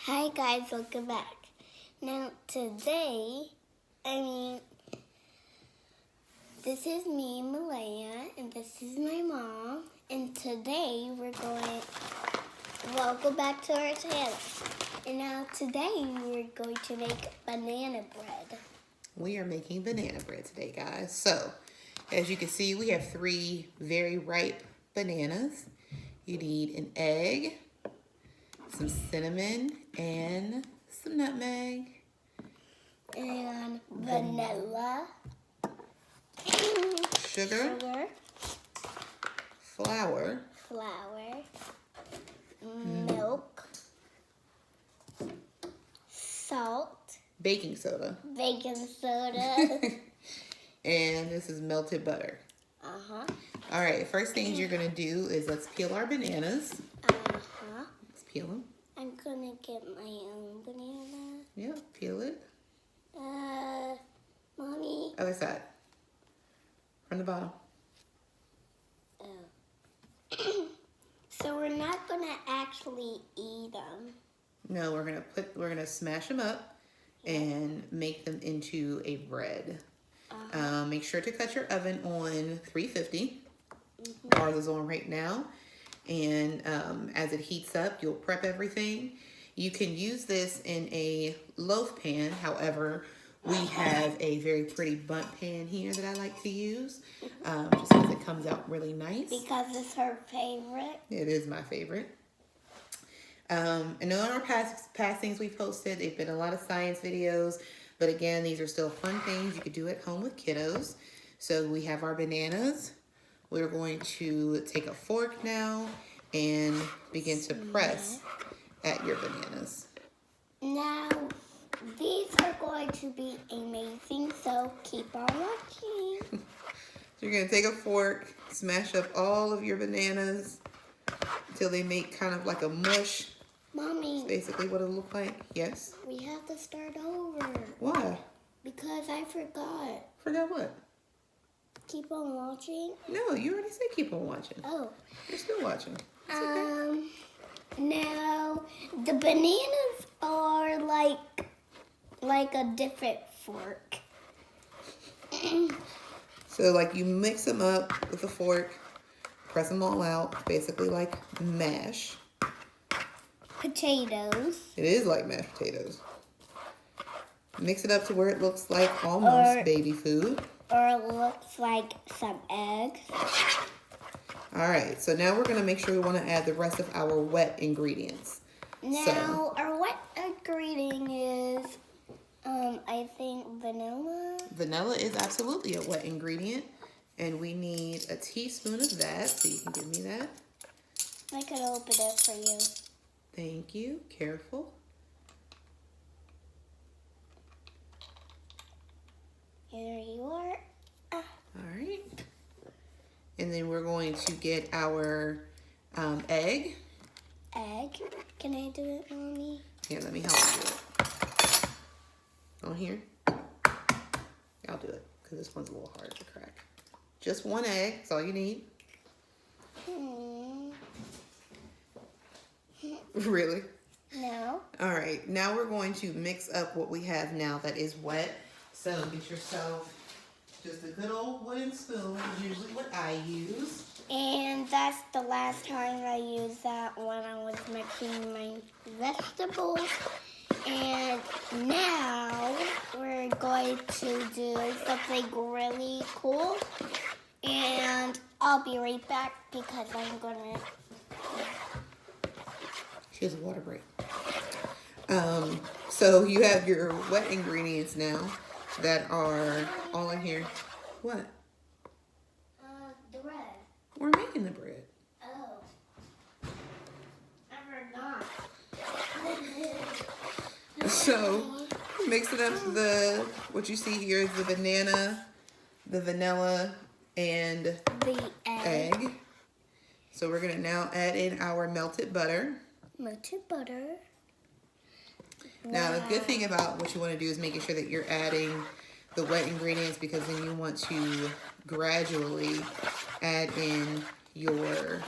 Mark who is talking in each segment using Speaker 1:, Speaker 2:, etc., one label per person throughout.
Speaker 1: Hi guys, welcome back. Now today, this is me, Malaya, and this is my mom. And today welcome back to our channel. And now today we're going to make banana bread.
Speaker 2: We are making banana bread today, guys. So, as you can see, we have 3 very ripe bananas. You need an egg, some cinnamon, and some nutmeg.
Speaker 1: And vanilla.
Speaker 2: Sugar. Flour.
Speaker 1: Milk. Salt.
Speaker 2: Baking soda. And this is melted butter. All right, first things you're going to do is let's peel our bananas. Let's peel them.
Speaker 1: I'm going to get my own banana.
Speaker 2: Yeah, peel it.
Speaker 1: Mommy.
Speaker 2: Other side. From the bottom.
Speaker 1: Oh. So we're not going to actually eat them.
Speaker 2: No, we're gonna smash them up and make them into a bread. Make sure to cut your oven on 350. Ours is on right now. And as it heats up, you'll prep everything. You can use this in a loaf pan. However, we have a very pretty bundt pan here that I like to use, just because it comes out really nice.
Speaker 1: Because it's her favorite.
Speaker 2: It is my favorite. And on our past things we posted, they've been a lot of science videos, but again, these are still fun things you could do at home with kiddos. So we have our bananas. We're going to take a fork now and begin to press at your bananas.
Speaker 1: Now, these are going to be amazing, so keep on watching.
Speaker 2: So you're going to take a fork, smash up all of your bananas until they make kind of like a mush.
Speaker 1: Mommy.
Speaker 2: That's basically what it'll look like. Yes?
Speaker 1: We have to start over.
Speaker 2: Why?
Speaker 1: Because I forgot.
Speaker 2: Forgot what?
Speaker 1: Keep on watching?
Speaker 2: No, you already said keep on watching.
Speaker 1: Oh.
Speaker 2: You're still watching. It's okay.
Speaker 1: Now, the bananas are like a different fork.
Speaker 2: So like you mix them up with a fork, press them all out, basically like mash.
Speaker 1: Potatoes.
Speaker 2: It is like mashed potatoes. Mix it up to where it looks like almost baby food.
Speaker 1: Or it looks like some eggs.
Speaker 2: All right, so now we're gonna make sure we wanna add the rest of our wet ingredients.
Speaker 1: Now, our wet ingredient is, I think vanilla.
Speaker 2: Vanilla is absolutely a wet ingredient, and we need a teaspoon of that, so you can give me that.
Speaker 1: I could open it for you.
Speaker 2: Thank you, careful.
Speaker 1: Here you are.
Speaker 2: All right. And then we're going to get our egg.
Speaker 1: Can I do it, Mommy?
Speaker 2: Here, let me help you do it. On here? I'll do it, because this one's a little hard to crack. Just 1 egg, that's all you need. Really?
Speaker 1: No.
Speaker 2: All right, now we're going to mix up what we have now that is wet. So get yourself just a good old wooden spoon, is usually what I use.
Speaker 1: And that's the last time I used that when I was mixing my vegetables. And now we're going to do something really cool. And I'll be right back because I'm gonna...
Speaker 2: She has a water break. So you have your wet ingredients now that are all in here. What?
Speaker 1: The bread.
Speaker 2: We're making the bread.
Speaker 1: Oh. I forgot.
Speaker 2: So mix it up to what you see here is the banana, the vanilla, and
Speaker 1: the egg.
Speaker 2: So we're gonna now add in our melted butter.
Speaker 1: Melted butter.
Speaker 2: Now the good thing about what you want to do is making sure that you're adding the wet ingredients, because then you want to gradually add in your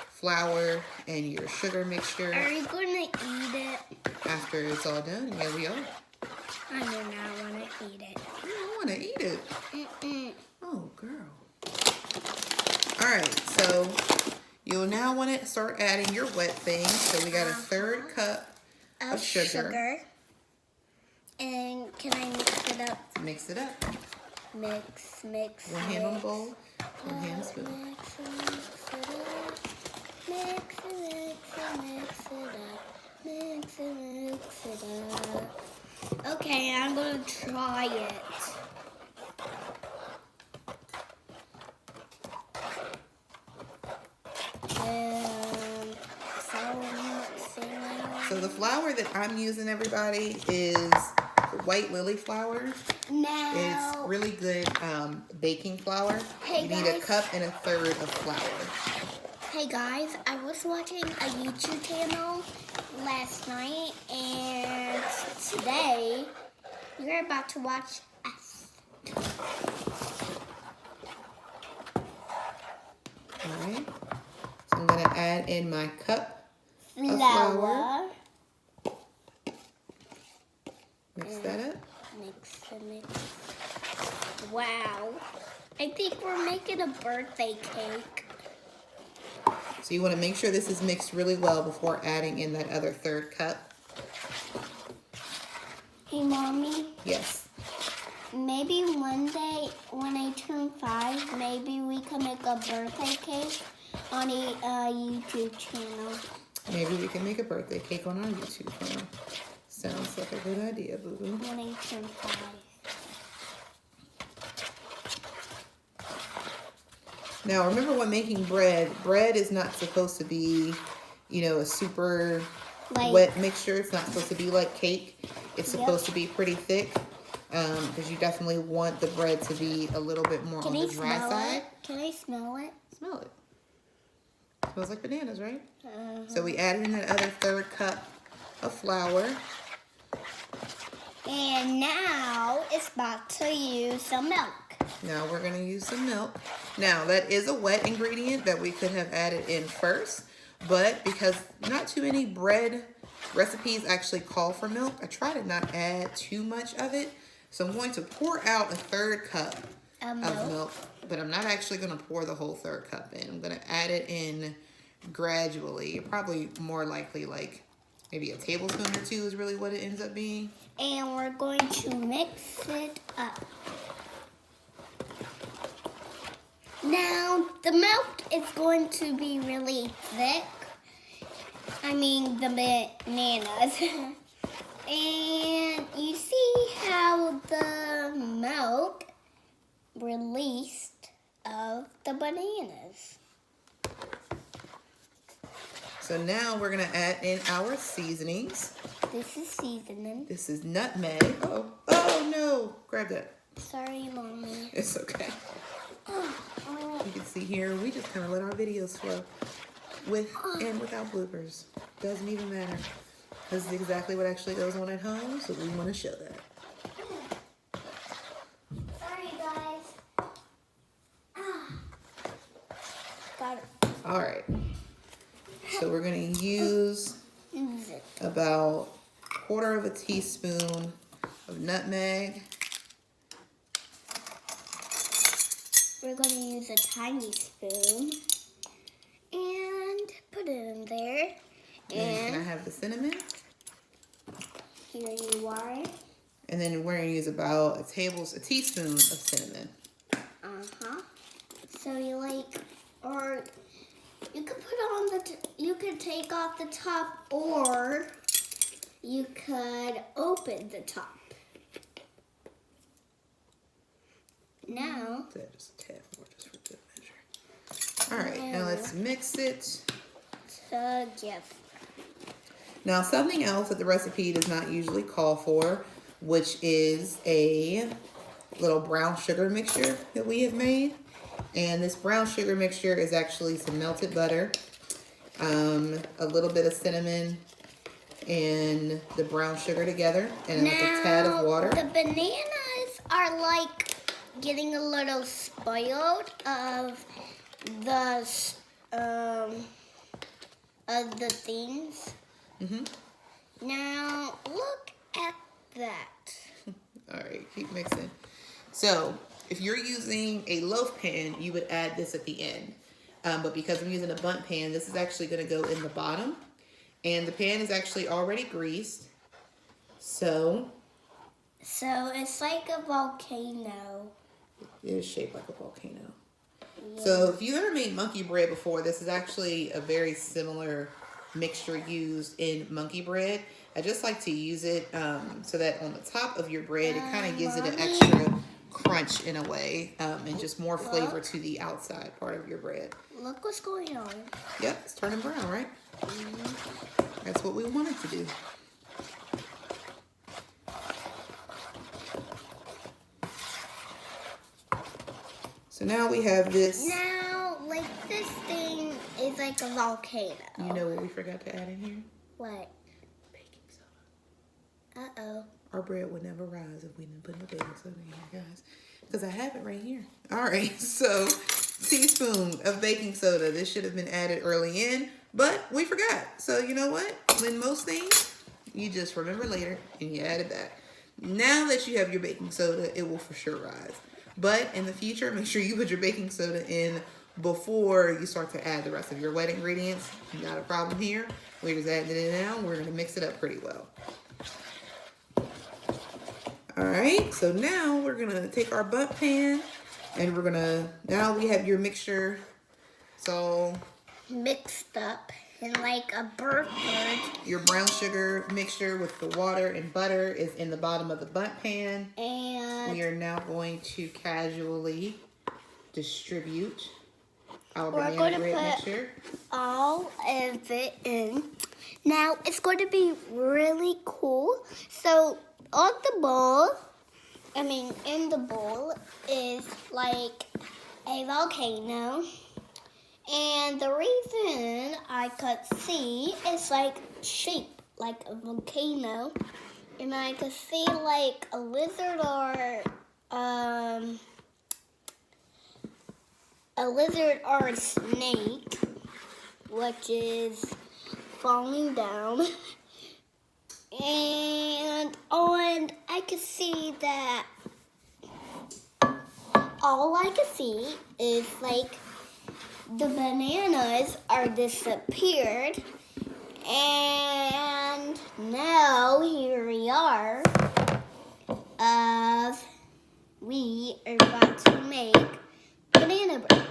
Speaker 2: flour and your sugar mixture.
Speaker 1: Are you gonna eat it?
Speaker 2: after it's all done. Yeah, we are.
Speaker 1: I do not want to eat it.
Speaker 2: You don't want to eat it.
Speaker 1: Mm-mm.
Speaker 2: Oh, girl. All right, so you'll now want to start adding your wet things. So we got a 1/3 cup of sugar.
Speaker 1: And can I mix it up?
Speaker 2: Mix it up.
Speaker 1: Mix.
Speaker 2: One hand on the bowl, one hand spoon.
Speaker 1: Mix it up. Okay, I'm gonna try it.
Speaker 2: So the flour that I'm using, everybody, is white lily flour.
Speaker 1: Now
Speaker 2: It's really good baking flour.
Speaker 1: Hey,
Speaker 2: you need a
Speaker 1: guys.
Speaker 2: cup and a 1/3 of flour.
Speaker 1: Hey guys, I was watching a YouTube channel last night, and today you're about to watch us.
Speaker 2: Alright. So I'm going to add in my cup of flour. Mix that up.
Speaker 1: Mix. Wow. I think we're making a birthday cake.
Speaker 2: So you want to make sure this is mixed really well before adding in that other 1/3 cup.
Speaker 1: Hey, Mommy.
Speaker 2: Yes.
Speaker 1: Maybe one day when I turn 5, maybe we can make a birthday cake on a YouTube channel.
Speaker 2: Maybe we can make a birthday cake on our YouTube channel. Sounds like a good idea, boo-boo.
Speaker 1: When I turn 5.
Speaker 2: Now, remember when making bread is not supposed to be, a super wet mixture. It's not supposed to be like cake. It's supposed to be pretty thick because you definitely want the bread to be a little bit more on the dry side.
Speaker 1: Can I smell it?
Speaker 2: Smell it. Smells like bananas, right? So we added in that other 1/3 cup of flour.
Speaker 1: And now it's about to use some milk.
Speaker 2: Now we're going to use some milk. Now that is a wet ingredient that we could have added in first, but because not too many bread recipes actually call for milk, I try to not add too much of it. So I'm going to pour out a 1/3 cup of milk, but I'm not actually going to pour the whole 1/3 cup in. I'm going to add it in gradually. Probably more likely like maybe a tablespoon or 2 is really what it ends up being.
Speaker 1: And we're going to mix it up. Now, the milk is going to be really thick. I mean, the bananas. And you see how the milk released of the bananas.
Speaker 2: So now we're going to add in our seasonings.
Speaker 1: This is seasoning.
Speaker 2: This is nutmeg. Oh no. Grab that.
Speaker 1: Sorry, Mommy.
Speaker 2: It's okay. You can see here, we just kind of let our videos flow with and without bloopers. Doesn't even matter. This is exactly what actually goes on at home, so we want to show that.
Speaker 1: Sorry, guys. Got it.
Speaker 2: All right. So we're going to use about 1/4 teaspoon of nutmeg.
Speaker 1: We're going to use a tiny spoon and put it in there.
Speaker 2: And can I have the cinnamon?
Speaker 1: Here you are.
Speaker 2: And then we're going to use about a teaspoon of cinnamon.
Speaker 1: So you or you could put on you could take off the top, or you could open the top. Now,
Speaker 2: Just a tad more, just for good measure. All right, now let's mix it
Speaker 1: together.
Speaker 2: Now, something else that the recipe does not usually call for, which is a little brown sugar mixture that we have made. And this brown sugar mixture is actually some melted butter, a little bit of cinnamon, and the brown sugar together, and like a tad of water.
Speaker 1: The bananas are like getting a little spoiled of the things. Now, look at that.
Speaker 2: All right, keep mixing. So, if you're using a loaf pan, you would add this at the end. But because I'm using a bundt pan, this is actually going to go in the bottom. And the pan is actually already greased. So
Speaker 1: it's like a volcano.
Speaker 2: it is shaped like a volcano.
Speaker 1: Yeah.
Speaker 2: So if you've ever made monkey bread before, this is actually a very similar mixture used in monkey bread. I just like to use it so that on the top of your bread, it kind of gives it an extra crunch in a way, and just more flavor to the outside part of your bread.
Speaker 1: Look what's going on.
Speaker 2: Yep, it's turning brown, right?
Speaker 1: Mm-hmm.
Speaker 2: That's what we wanted to do. So now we have this.
Speaker 1: Now, like this thing is like a volcano.
Speaker 2: You know what we forgot to add in here?
Speaker 1: What?
Speaker 2: Baking soda.
Speaker 1: Uh-oh.
Speaker 2: Our bread would never rise if we didn't put no baking soda in here, guys. Because I have it right here. All right, so teaspoon of baking soda. This should have been added early in, but we forgot. So you know what? When most things, you just remember later and you added that. Now that you have your baking soda, it will for sure rise. But in the future, make sure you put your baking soda in before you start to add the rest of your wet ingredients. Not a problem here. We're just adding it in now. We're going to mix it up pretty well. All right, so now we're going to take our bundt pan and we're going to, now we have your mixture. So
Speaker 1: Mixed up in like a bird.
Speaker 2: your brown sugar mixture with the water and butter is in the bottom of the bundt pan.
Speaker 1: And
Speaker 2: We are now going to casually distribute our
Speaker 1: we're
Speaker 2: banana
Speaker 1: going to
Speaker 2: bread
Speaker 1: put
Speaker 2: mixture.
Speaker 1: all of it in. Now, it's going to be really cool. So, on the bowl, in the bowl is like a volcano. And the reason I could see is like shape like a volcano. And I could see like a lizard or a snake, which is falling down. And I could see that all I could see is like the bananas are disappeared. And now here we are. We are about to make banana bread.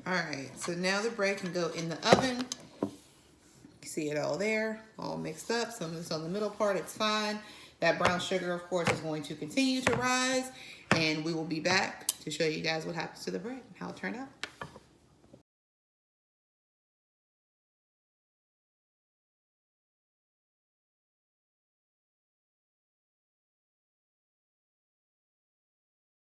Speaker 2: All right, so now the bread can go in the oven. You see it all there, all mixed up. Some of it's on the middle part, it's fine. That brown sugar, of course, is going to continue to rise. And we will be back to show you guys what happens to the bread and how it turned out.